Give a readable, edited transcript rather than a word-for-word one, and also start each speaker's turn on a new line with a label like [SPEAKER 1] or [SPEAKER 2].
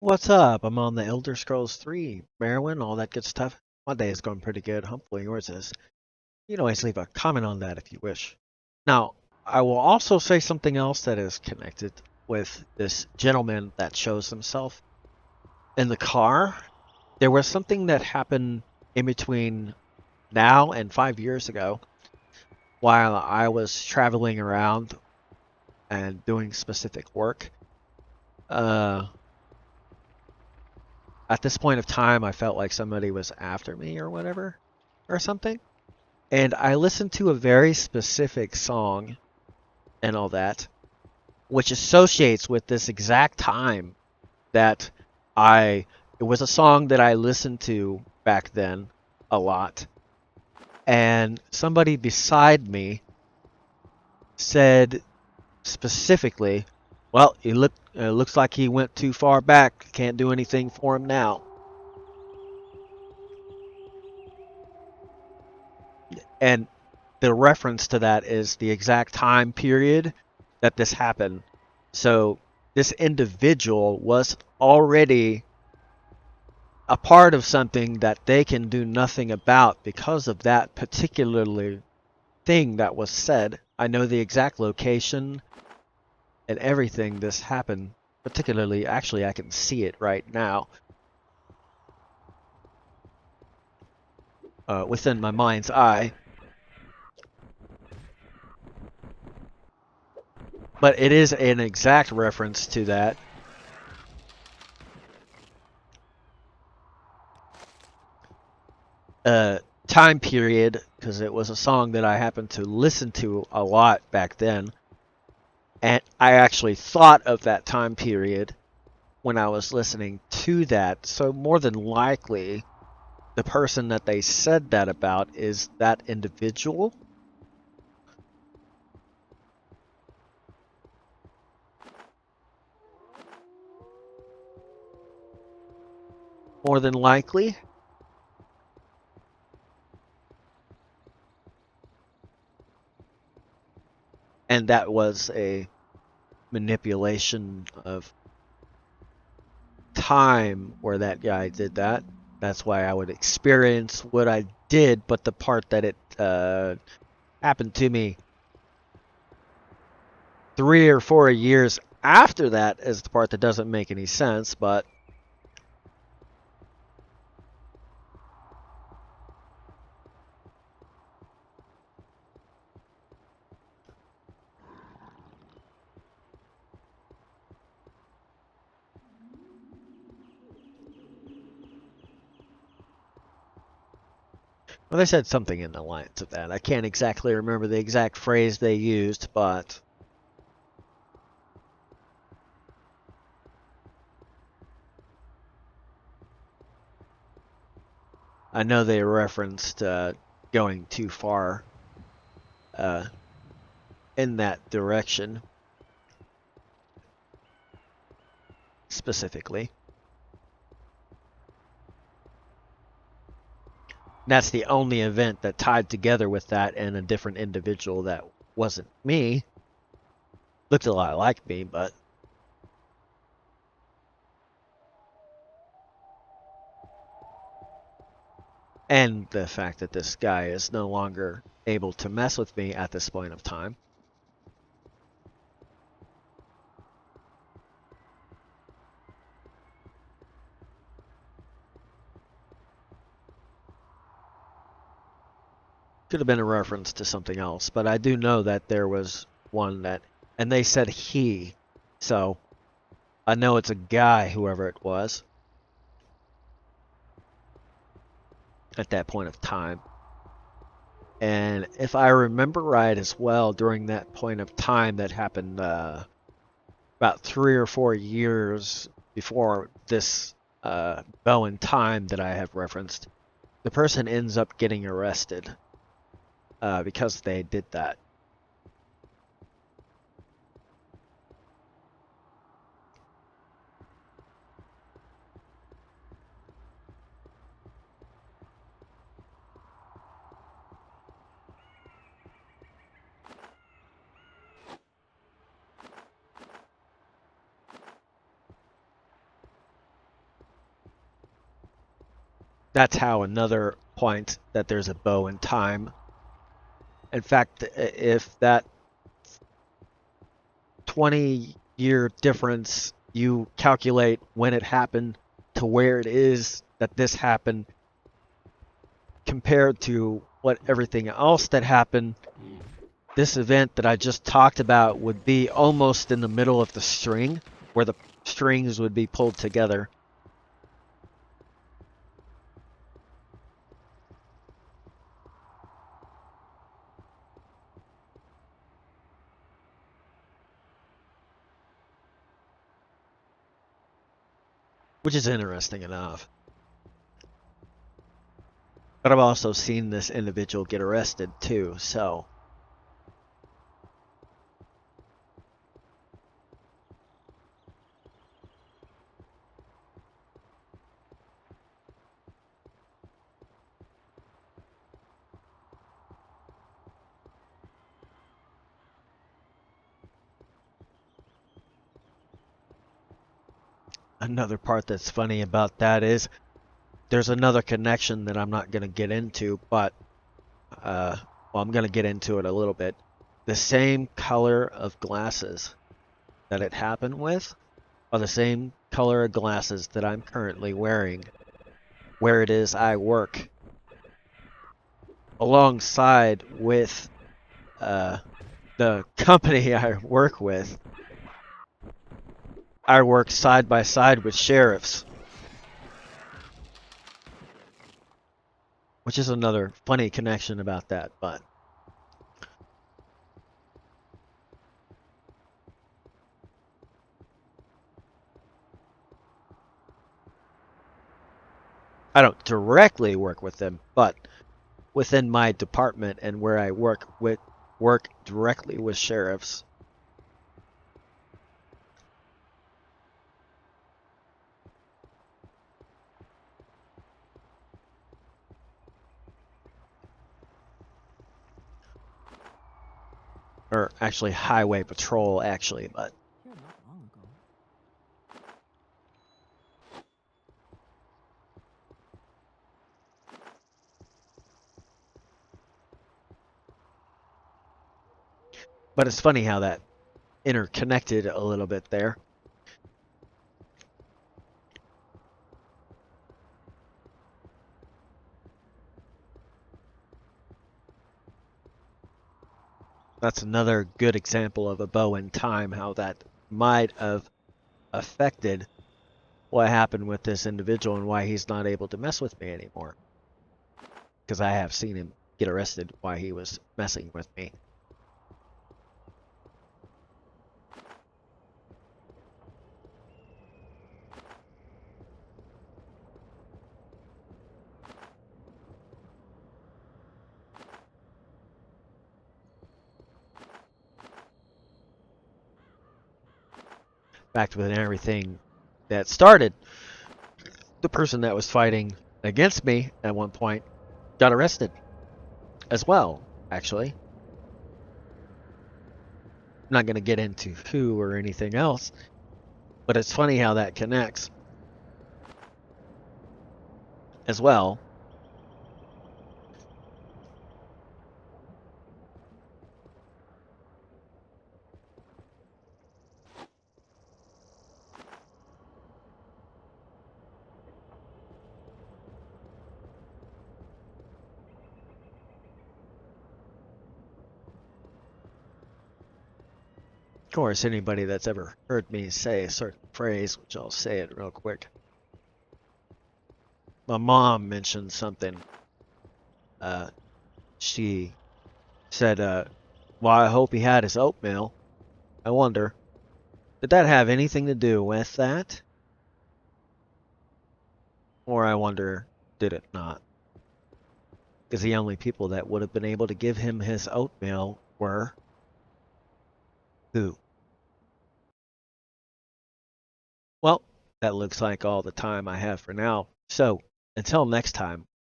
[SPEAKER 1] What's up? I'm on the Elder Scrolls 3, Morrowind, all that good stuff. My day is going pretty good. Hopefully yours is. You can always leave a comment on that if you wish. Now, I will also say something else that is connected with this gentleman that shows himself in the car. There was something that happened in between now and 5 years ago while I was traveling around and doing specific work. Uh, at this point of time, I felt like somebody was after me or whatever, or something. And I listened to a very specific song and all that, which associates with this exact time that it was a song that I listened to back then a lot. And somebody beside me said specifically, well, it looks like he went too far back. Can't do anything for him now. And the reference to that is the exact time period that this happened. So this individual was already a part of something that they can do nothing about because of that particular thing that was said. I know the exact location and everything this happened, particularly, actually, I can see it right now within my mind's eye. But it is an exact reference to that. Uh, Time period, because it was a song that I happened to listen to a lot back then. And I actually thought of that time period when I was listening to that. So more than likely, the person that they said that about is that individual. More than likely. And that was a manipulation of time where that guy did that. That's why I would experience what I did, but the part that it happened to me 3 or 4 years after that is the part that doesn't make any sense, but well, they said something in the lines of that. I can't exactly remember the exact phrase they used, but I know they referenced going too far uh, in that direction specifically. And that's the only event that tied together with that and a different individual that wasn't me. Looked a lot like me, but and the fact that this guy is no longer able to mess with me at this point of time. Could have been a reference to something else, but I do know that there was one that, and they said he, so I know it's a guy, whoever it was, at that point of time. And if I remember right as well, during that point of time that happened about 3 or 4 years before this Bowen time that I have referenced, the person ends up getting arrested because they did that. that's how another point that there's a bow in time. In fact, if that 20-year difference, you calculate when it happened to where it is that this happened compared to what everything else that happened, this event that I just talked about would be almost in the middle of the string, where the strings would be pulled together. Which is interesting enough. But I've also seen this individual get arrested too, so. Another part that's funny about that is there's another connection that I'm not going to get into, but well, I'm going to get into it a little bit. The same color of glasses that it happened with are the same color of glasses that I'm currently wearing where it is I work. Alongside with the company I work with, I work side by side with sheriffs. Which is another funny connection about that, but I don't directly work with them, but within my department and where I work directly with sheriffs. Or actually highway patrol, actually, but it's funny how that interconnected a little bit there. That's another good example of a bow in time, how that might have affected what happened with this individual and why he's not able to mess with me anymore. Because I have seen him get arrested while he was messing with me. Back with everything that started, the person that was fighting against me at one point got arrested as well, actually. I'm not going to get into who or anything else, but it's funny how that connects as well. Of course, anybody that's ever heard me say a certain phrase, which I'll say it real quick. My mom mentioned something. She said, well, I hope he had his oatmeal. I wonder, did that have anything to do with that? Or I wonder, did it not? Because the only people that would have been able to give him his oatmeal were who? Well, that looks like all the time I have for now. So, until next time,